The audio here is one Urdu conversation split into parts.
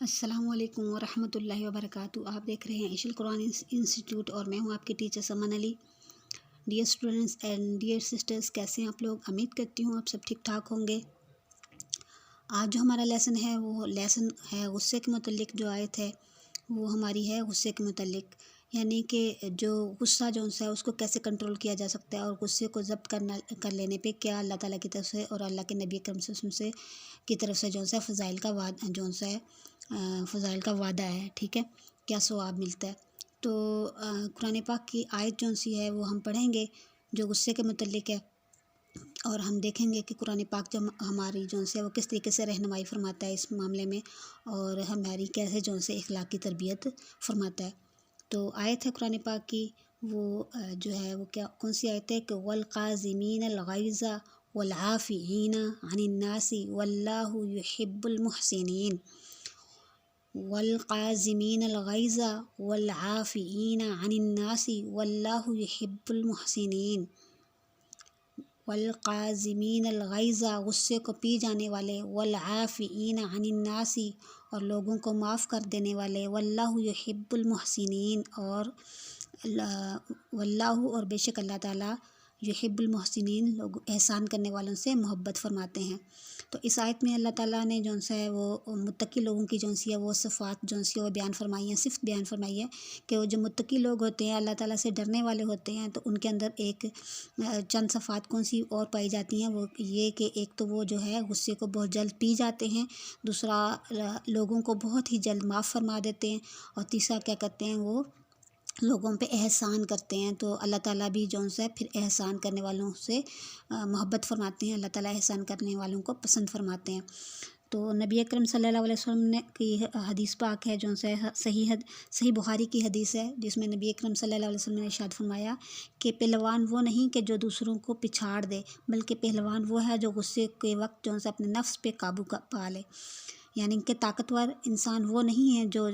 السلام علیکم ورحمۃ اللہ وبرکاتہ۔ آپ دیکھ رہے ہیں عیش القرآن انسٹیٹیوٹ اور میں ہوں آپ کی teacher Suman Ali. Dear students and dear sisters, کیسے ہیں آپ لوگ؟ امید کرتی ہوں آپ سب ٹھیک ٹھاک ہوں گے۔ آج جو ہمارا لیسن ہے وہ لیسن ہے غصے کے متعلق۔ جو آیت ہے وہ ہماری ہے غصے کے متعلق، یعنی کہ جو غصہ جو ہے اس کو کیسے کنٹرول کیا جا سکتا ہے، اور غصے کو ضبط کر لینے پہ کیا اللہ تعالیٰ کی طرف سے اور اللہ کے نبی اکرم صلی اللہ علیہ وسلم سے کی طرف سے فضائل کا وعدہ ہے، ٹھیک ہے، کیا ثواب ملتا ہے۔ تو قرآن پاک کی آیت ہے وہ ہم پڑھیں گے جو غصے کے متعلق ہے، اور ہم دیکھیں گے کہ قرآن پاک جو ہماری ہے وہ کس طریقے سے رہنمائی فرماتا ہے اس معاملے میں، اور ہماری کیسے اخلاقی تربیت فرماتا ہے۔ تو آیت ہے قرآن پاک کی، وہ وہ کون سی آیت ہے کہ والقاظمین الغیظ والعافین عن الناس واللہ یحب المحسنین۔ والقاظمین الغیظ والعافین عن الناس واللہ یحب المحسنین۔ والقاظمین الغیظ، غصے کو پی جانے والے، والعافین عن الناس، اور لوگوں کو معاف کر دینے والے، واللہ یحب المحسنین، اور واللہ، اور بے شک اللہ تعالیٰ، یحب المحسنین، لوگ احسان کرنے والوں سے محبت فرماتے ہیں۔ تو اس آیت میں اللہ تعالیٰ نے وہ متقی لوگوں کی ہے وہ صفات وہ بیان فرمائی ہیں، صفت بیان فرمائی ہے کہ وہ جو متقی لوگ ہوتے ہیں، اللہ تعالیٰ سے ڈرنے والے ہوتے ہیں، تو ان کے اندر ایک چند صفات کون سی اور پائی جاتی ہیں، وہ یہ کہ ایک تو وہ غصے کو بہت جلد پی جاتے ہیں، دوسرا لوگوں کو بہت ہی جلد معاف فرما دیتے ہیں، اور تیسرا کیا کرتے ہیں، وہ لوگوں پہ احسان کرتے ہیں۔ تو اللہ تعالیٰ بھی پھر احسان کرنے والوں سے محبت فرماتے ہیں، اللہ تعالیٰ احسان کرنے والوں کو پسند فرماتے ہیں۔ تو نبی اکرم صلی اللہ علیہ وسلم نے کی حدیث پاک ہے صحیح بخاری کی حدیث ہے، جس میں نبی اکرم صلی اللہ علیہ وسلم نے ارشاد فرمایا کہ پہلوان وہ نہیں کہ جو دوسروں کو پچھاڑ دے، بلکہ پہلوان وہ ہے جو غصے کے وقت اپنے نفس پہ قابو پا لے۔ یعنی کہ طاقتور انسان وہ نہیں ہے جو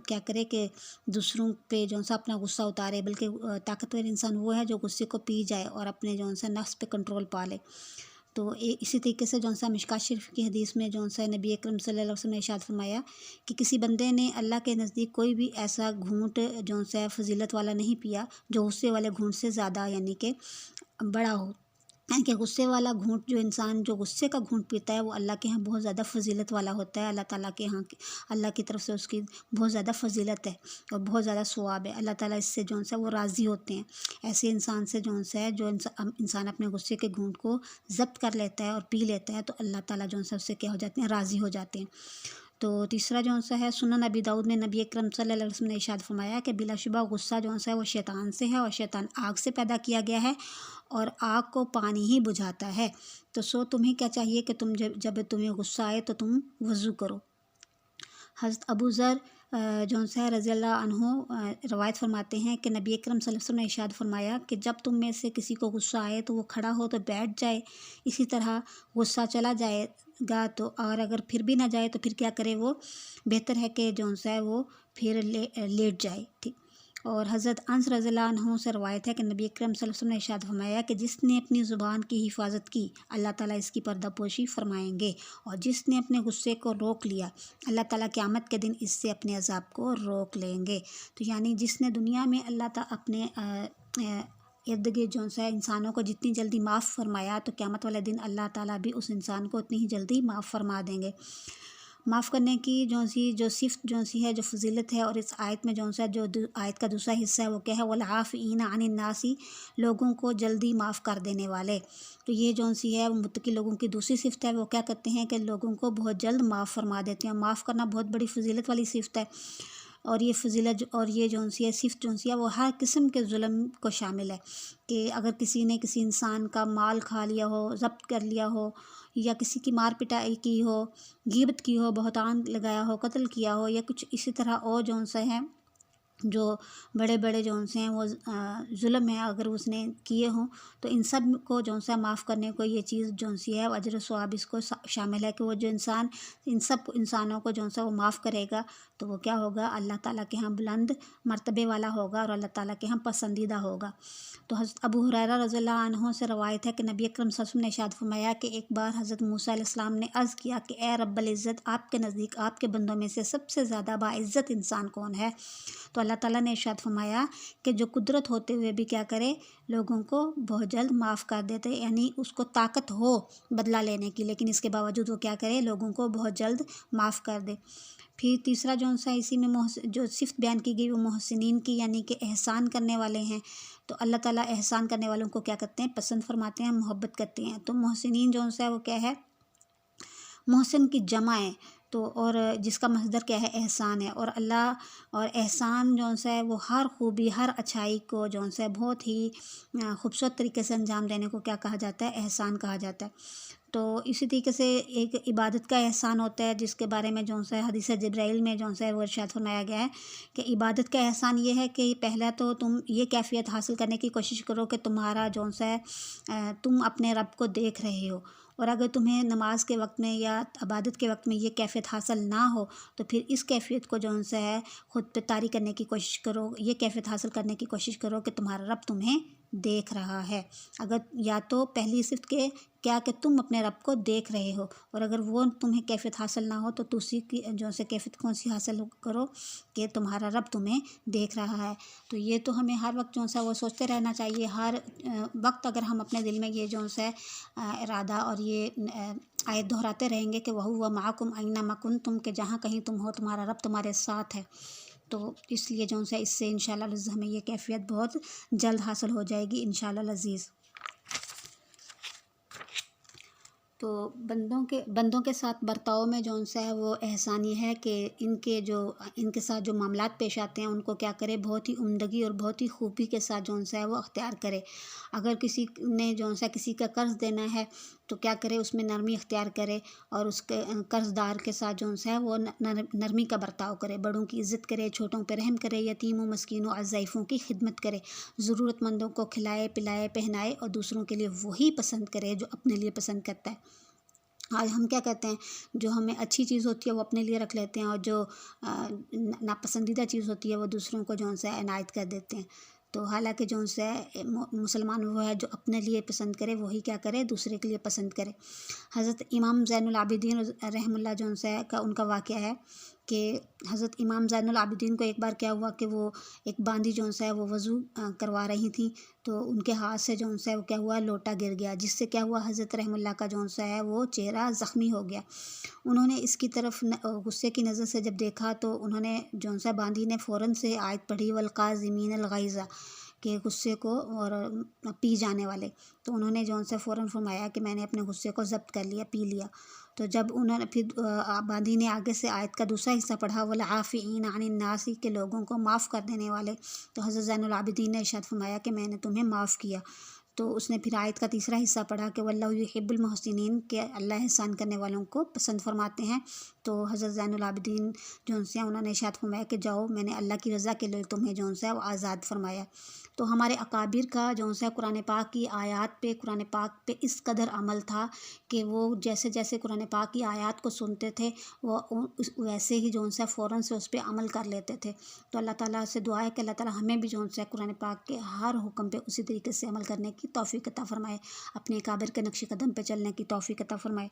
کیا کرے کہ دوسروں پہ اپنا غصہ اتارے، بلکہ طاقتور انسان وہ ہے جو غصے کو پی جائے اور اپنے نفس پہ کنٹرول پا لے۔ تو اسی طریقے سے مشکوٰۃ شریف کی حدیث میں نبی اکرم صلی اللہ علیہ وسلم نے ارشاد فرمایا کہ کسی بندے نے اللہ کے نزدیک کوئی بھی ایسا گھونٹ فضیلت والا نہیں پیا جو غصے والے گھونٹ سے زیادہ یعنی کہ بڑا ہو۔ یعنی کہ غصے والا گھونٹ انسان جو غصے کا گھونٹ پیتا ہے وہ اللہ کے ہاں بہت زیادہ فضیلت والا ہوتا ہے، اللہ تعالیٰ کے ہاں اللہ کی طرف سے اس کی بہت زیادہ فضیلت ہے اور بہت زیادہ ثواب ہے۔ اللہ تعالیٰ اس سے وہ راضی ہوتے ہیں۔ ایسے انسان سے جو انسان اپنے غصے کے گھونٹ کو ضبط کر لیتا ہے اور پی لیتا ہے، تو اللہ تعالیٰ اس سے کیا ہو جاتے ہیں، راضی ہو جاتے ہیں۔ تو تیسرا ہے سنن ابی داؤد میں نبی اکرم صلی اللہ علیہ وسلم نے ارشاد فرمایا کہ بلا شبہ غصہ وہ شیطان سے ہے، اور شیطان آگ سے پیدا کیا گیا ہے، اور آگ کو پانی ہی بجھاتا ہے۔ تو تمہیں کیا چاہیے کہ جب تمہیں غصہ آئے تو تم وضو کرو۔ حضرت ابو ذر رضی اللہ عنہ روایت فرماتے ہیں کہ نبی اکرم صلی اللہ علیہ وسلم نے ارشاد فرمایا کہ جب تم میں سے کسی کو غصہ آئے تو وہ کھڑا ہو تو بیٹھ جائے، اسی طرح غصہ چلا جائے گا تو، اور اگر پھر بھی نہ جائے تو پھر کیا کرے، وہ بہتر ہے کہ وہ پھر لیٹ جائے، ٹھیک۔ اور حضرت انس رضی اللہ عنہ سے روایت ہے کہ نبی اکرم صلی اللہ علیہ وسلم نے ارشاد فرمایا کہ جس نے اپنی زبان کی حفاظت کی اللہ تعالیٰ اس کی پردہ پوشی فرمائیں گے، اور جس نے اپنے غصے کو روک لیا اللہ تعالیٰ قیامت کے دن اس سے اپنے عذاب کو روک لیں گے۔ تو یعنی جس نے دنیا میں اللہ تعالیٰ اپنے ارد گرد انسانوں کو جتنی جلدی معاف فرمایا، تو قیامت والے دن اللہ تعالیٰ بھی اس انسان کو اتنی ہی جلدی معاف فرما دیں گے۔ معاف کرنے کی جو صفت ہے جو فضیلت ہے، اور اس آیت میں جو آیت کا دوسرا حصہ ہے وہ کیا ہے، والعافین عن الناس، لوگوں کو جلدی معاف کر دینے والے۔ تو یہ ہے وہ متقی لوگوں کی دوسری صفت ہے، وہ کیا کرتے ہیں کہ لوگوں کو بہت جلد معاف فرما دیتے ہیں۔ معاف کرنا بہت بڑی فضیلت والی صفت ہے، اور یہ فضیلت اور یہ صفت ہے وہ ہر قسم کے ظلم کو شامل ہے، کہ اگر کسی نے کسی انسان کا مال کھا لیا ہو، ضبط کر لیا ہو، یا کسی کی مار پٹائی کی ہو، غیبت کی ہو، بہتان لگایا ہو، قتل کیا ہو، یا کچھ اسی طرح اور ہے جو بڑے بڑے جو سے ہیں وہ ظلم ہے اگر اس نے کیے ہوں، تو ان سب کو جو ہے معاف کرنے کو یہ چیز جو سی ہے اجر و ثواب اس کو شامل ہے کہ وہ جو انسان ان سب انسانوں کو جو وہ معاف کرے گا تو وہ کیا ہوگا، اللہ تعالیٰ کے ہاں بلند مرتبے والا ہوگا اور اللہ تعالیٰ کے ہاں پسندیدہ ہوگا۔ تو حضرت ابو ہریرہ رضی اللہ عنہ سے روایت ہے کہ نبی اکرم صلی اللہ علیہ وسلم نے ارشاد فرمایا کہ ایک بار حضرت موسیٰ علیہ السلام نے عرض کیا کہ اے رب العزت، آپ کے نزدیک آپ کے بندوں میں سے سب سے زیادہ باعزت انسان کون ہے؟ تو اللہ تعالیٰ نے ارشاد فرمایا کہ جو قدرت ہوتے ہوئے بھی کیا کرے، لوگوں کو بہت جلد معاف کر دیتے، یعنی اس کو طاقت ہو بدلہ لینے کی، لیکن اس کے باوجود وہ کیا کرے، لوگوں کو بہت جلد معاف کر دے۔ پھر تیسرا جو سا اسی میں جو صفت بیان کی گئی وہ محسنین کی، یعنی کہ احسان کرنے والے ہیں۔ تو اللہ تعالیٰ احسان کرنے والوں کو کیا کرتے ہیں، پسند فرماتے ہیں، محبت کرتے ہیں۔ تو محسنین جو سا وہ کیا ہے، محسن کی جمع ہے، تو اور جس کا مصدر کیا ہے، احسان ہے، اور اللہ اور احسان جو ہے وہ ہر خوبی، ہر اچھائی کو جو ہے بہت ہی خوبصورت طریقے سے انجام دینے کو کیا کہا جاتا ہے، احسان کہا جاتا ہے۔ تو اسی طریقے سے ایک عبادت کا احسان ہوتا ہے جس کے بارے میں جو ہے حدیث جبرائیل میں جو ہے وہ ارشاد فرمایا گیا ہے کہ عبادت کا احسان یہ ہے کہ پہلا تو تم یہ کیفیت حاصل کرنے کی کوشش کرو کہ تمہارا جو ہے تم اپنے رب کو دیکھ رہے ہو، اور اگر تمہیں نماز کے وقت میں یا عبادت کے وقت میں یہ کیفیت حاصل نہ ہو تو پھر اس کیفیت کو جو ہے خود پہ طاری کرنے کی کوشش کرو، یہ کیفیت حاصل کرنے کی کوشش کرو کہ تمہارا رب تمہیں دیکھ رہا ہے۔ اگر یا تو پہلی صفت کے کیا کہ تم اپنے رب کو دیکھ رہے ہو، اور اگر وہ تمہیں کیفیت حاصل نہ ہو تو دوسری کی جو سے کیفیت کون سی حاصل کرو کہ تمہارا رب تمہیں دیکھ رہا ہے۔ تو یہ تو ہمیں ہر وقت جو سا وہ سوچتے رہنا چاہیے، ہر وقت اگر ہم اپنے دل میں یہ جو ہے ارادہ اور یہ آیت دہراتے رہیں گے کہ وَهُوَ مَعَكُمْ أَيْنَمَا كُنْتُمْ کہ جہاں کہیں تم ہو تمہارا رب تمہارے ساتھ ہے، تو اس لیے جو ہے اس سے انشاءاللہ العزیز ہمیں یہ کیفیت بہت جلد حاصل ہو جائے گی انشاءاللہ العزیز۔ تو بندوں کے ساتھ برتاؤ میں جو ہے وہ احسان یہ ہے کہ ان کے ساتھ جو معاملات پیش آتے ہیں ان کو کیا کرے، بہت ہی عمدگی اور بہت ہی خوبی کے ساتھ جو ہے وہ اختیار کرے۔ اگر کسی نے جو ہے کسی کا قرض دینا ہے تو کیا کرے، اس میں نرمی اختیار کرے، اور اس کے قرض دار کے ساتھ جو ہے وہ نرمی کا برتاؤ کرے، بڑوں کی عزت کرے، چھوٹوں پہ رحم کرے، یتیموں، مسکینوں اور ضعیفوں کی خدمت کرے، ضرورت مندوں کو کھلائے پلائے پہنائے، اور دوسروں کے لیے وہی پسند کرے جو اپنے لیے پسند کرتا ہے۔ آج ہم کیا کرتے ہیں، جو ہمیں اچھی چیز ہوتی ہے وہ اپنے لیے رکھ لیتے ہیں، اور جو ناپسندیدہ چیز ہوتی ہے وہ دوسروں کو جو ہے عنایت کر دیتے ہیں۔ تو حالانکہ جو ہے مسلمان وہ ہے جو اپنے لیے پسند کرے وہی کیا کرے، دوسرے کے لیے پسند کرے۔ حضرت امام زین العابدین رحم اللہ جو ہے کا ان کا واقعہ ہے کہ حضرت امام زین العابدین کو ایک بار کیا ہوا کہ وہ ایک باندی جو ہے وہ وضو کروا رہی تھیں، تو ان کے ہاتھ سے جو ہے وہ کیا ہوا، لوٹا گر گیا، جس سے کیا ہوا، حضرت رحم اللہ کا جو ہے وہ چہرہ زخمی ہو گیا۔ انہوں نے اس کی طرف غصے کی نظر سے جب دیکھا تو انہوں نے جو ہے باندی نے فوراً سے آیت پڑھی، والقاظمین الغیظ کہ غصے کو اور پی جانے والے، تو انہوں نے جو ہے فوراً فرمایا کہ میں نے اپنے غصے کو ضبط کر لیا، پی لیا۔ تو جب انہوں نے پھر باندی نے آگے سے آیت کا دوسرا حصہ پڑھا، والعافین عن الناس کے لوگوں کو معاف کر دینے والے، تو حضرت زین العابدین نے ارشاد فرمایا کہ میں نے تمہیں معاف کیا۔ تو اس نے پھر آیت کا تیسرا حصہ پڑھا کہ واللہ یحب المحسنین کہ اللہ احسان کرنے والوں کو پسند فرماتے ہیں۔ تو حضرت زین العابدین جو ہے انہوں نے ارشاد فرمایا کہ جاؤ، میں نے اللہ کی رضا کے لیے تمہیں جو ہے وہ آزاد فرمایا۔ تو ہمارے اکابر کا جو ہے قرآن پاک کی آیات پہ، قرآن پاک پہ اس قدر عمل تھا کہ وہ جیسے جیسے قرآن پاک کی آیات کو سنتے تھے وہ ویسے ہی جو ہے فوراً سے اس پہ عمل کر لیتے تھے۔ تو اللہ تعالیٰ سے دعا ہے کہ اللہ تعالیٰ ہمیں بھی جو ہے قرآن پاک کے ہر حکم پہ اسی طریقے سے عمل کرنے کی توفیق عطا فرمائے، اپنے اکابر کے نقش قدم پہ چلنے کی توفیق عطا فرمائے۔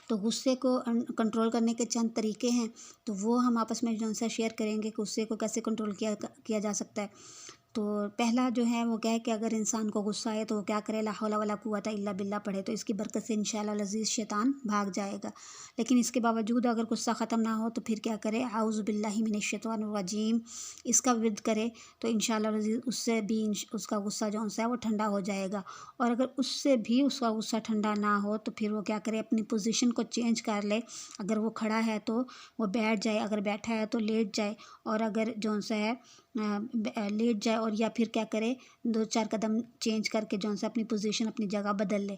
تو غصے کو کنٹرول کرنے کے چند طریقے ہیں، تو وہ ہم آپس میں جو ہے شیئر کریں گے کہ غصے کو کیسے کنٹرول کیا جا سکتا ہے۔ تو پہلا جو ہے وہ کیا ہے کہ اگر انسان کو غصہ آئے تو وہ کیا کرے، لا حول ولا قوت الا باللہ پڑھے، تو اس کی برکت سے انشاءاللہ العزیز شیطان بھاگ جائے گا۔ لیکن اس کے باوجود اگر غصہ ختم نہ ہو تو پھر کیا کرے، اعوذ باللہ من الشیطان الرجیم، اس کا ورد کرے، تو انشاءاللہ العزیز اس سے بھی اس کا غصہ جو ہے وہ ٹھنڈا ہو جائے گا۔ اور اگر اس سے بھی اس کا غصہ ٹھنڈا نہ ہو تو پھر وہ کیا کرے، اپنی پوزیشن کو چینج کر لے، اگر وہ کھڑا ہے تو وہ بیٹھ جائے، اگر بیٹھا ہے تو لیٹ جائے، اور اگر جو ہے لیٹ جائے، اور یا پھر کیا کرے، 2-4 قدم چینج کر کے جو ہے اپنی پوزیشن، اپنی جگہ بدل لے۔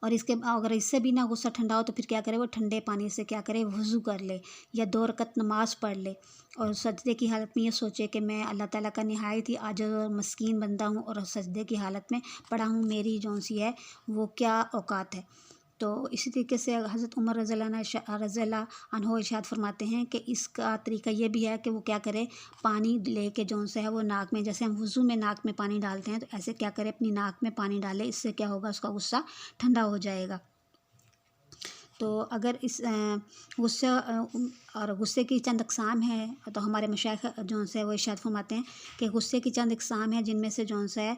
اور اگر اس سے بھی نہ غصہ ٹھنڈا ہو تو پھر کیا کرے، وہ ٹھنڈے پانی سے کیا کرے، وضو کر لے یا 2 رکعت نماز پڑھ لے، اور سجدے کی حالت میں یہ سوچے کہ میں اللہ تعالیٰ کا نہایت ہی عاجز اور مسکین بندہ ہوں، اور سجدے کی حالت میں پڑا ہوں، میری جو سی ہے وہ کیا اوقات ہے۔ تو اسی طریقے سے حضرت عمر رضی اللہ عنہ ارشاد فرماتے ہیں کہ اس کا طریقہ یہ بھی ہے کہ وہ کیا کرے، پانی لے کے جو ہے وہ ناک میں، جیسے ہم وضو میں ناک میں پانی ڈالتے ہیں تو ایسے کیا کرے، اپنی ناک میں پانی ڈالے، اس سے کیا ہوگا، اس کا غصہ ٹھنڈا ہو جائے گا۔ تو اگر اس غصے اور غصے کی چند اقسام ہیں، تو ہمارے مشائخ جو سے وہ ارشاد فرماتے ہیں کہ غصے کی چند اقسام ہیں، جن میں سے جو ہے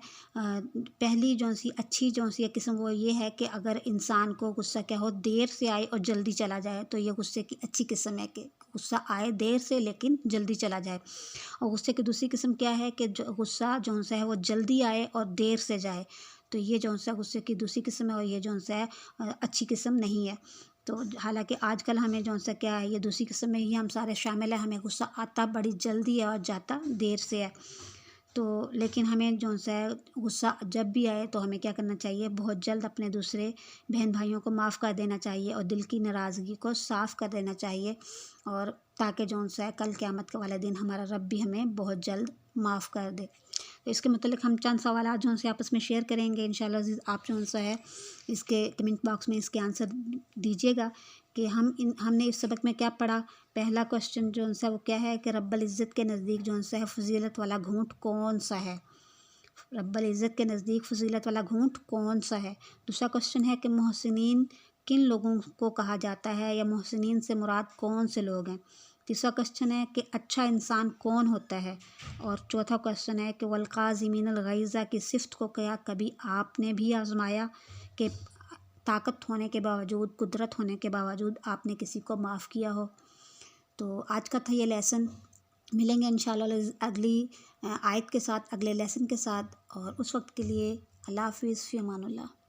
پہلی جو سی اچھی جو سی قسم وہ یہ ہے کہ اگر انسان کو غصہ کیا ہو، دیر سے آئے اور جلدی چلا جائے، تو یہ غصے کی اچھی قسم ہے کہ غصہ آئے دیر سے لیکن جلدی چلا جائے۔ اور غصے کی دوسری قسم کیا ہے کہ غصہ جو ہے وہ جلدی آئے اور دیر سے جائے، تو یہ جو ہے غصے کی دوسری قسم ہے، اور یہ جو ہے اچھی قسم نہیں ہے۔ تو حالانکہ آج کل ہمیں جو سا کیا ہے، یہ دوسری قسم میں ہی ہم سارے شامل ہیں، ہمیں غصہ آتا بڑی جلدی ہے اور جاتا دیر سے ہے۔ تو لیکن ہمیں جو سا غصہ جب بھی آئے تو ہمیں کیا کرنا چاہیے، بہت جلد اپنے دوسرے بہن بھائیوں کو معاف کر دینا چاہیے، اور دل کی ناراضگی کو صاف کر دینا چاہیے، اور تاکہ جو سا کل قیامت کے والے دن ہمارا رب بھی ہمیں بہت جلد معاف کر دے۔ تو اس کے متعلق ہم چند سوالات جو سے آپس میں شیئر کریں گے انشاءاللہ عزیز، آپ جو سا ہے اس کے کمنٹ باکس میں اس کے آنسر دیجیے گا کہ ہم نے اس سبق میں کیا پڑھا۔ پہلا کوسچن جو سا وہ کیا ہے کہ رب العزت کے نزدیک جو سا ہے فضیلت والا گھونٹ کون سا ہے، رب العزت کے نزدیک فضیلت والا گھونٹ کون سا ہے۔ دوسرا کوسچن ہے کہ محسنین کن لوگوں کو کہا جاتا ہے، یا محسنین سے مراد کون سے لوگ ہیں۔ تیسرا کوسچن ہے کہ اچھا انسان کون ہوتا ہے، اور چوتھا کوسچن ہے کہ والقاظمین الغیظ کی صفت کو کیا کبھی آپ نے بھی آزمایا کہ طاقت ہونے کے باوجود، قدرت ہونے کے باوجود آپ نے کسی کو معاف کیا ہو۔ تو آج کا تھا یہ لیسن، ملیں گے انشاءاللہ اگلی آیت کے ساتھ، اگلے لیسن کے ساتھ، اور اس وقت کے لیے اللہ حافظ، فی امان اللہ۔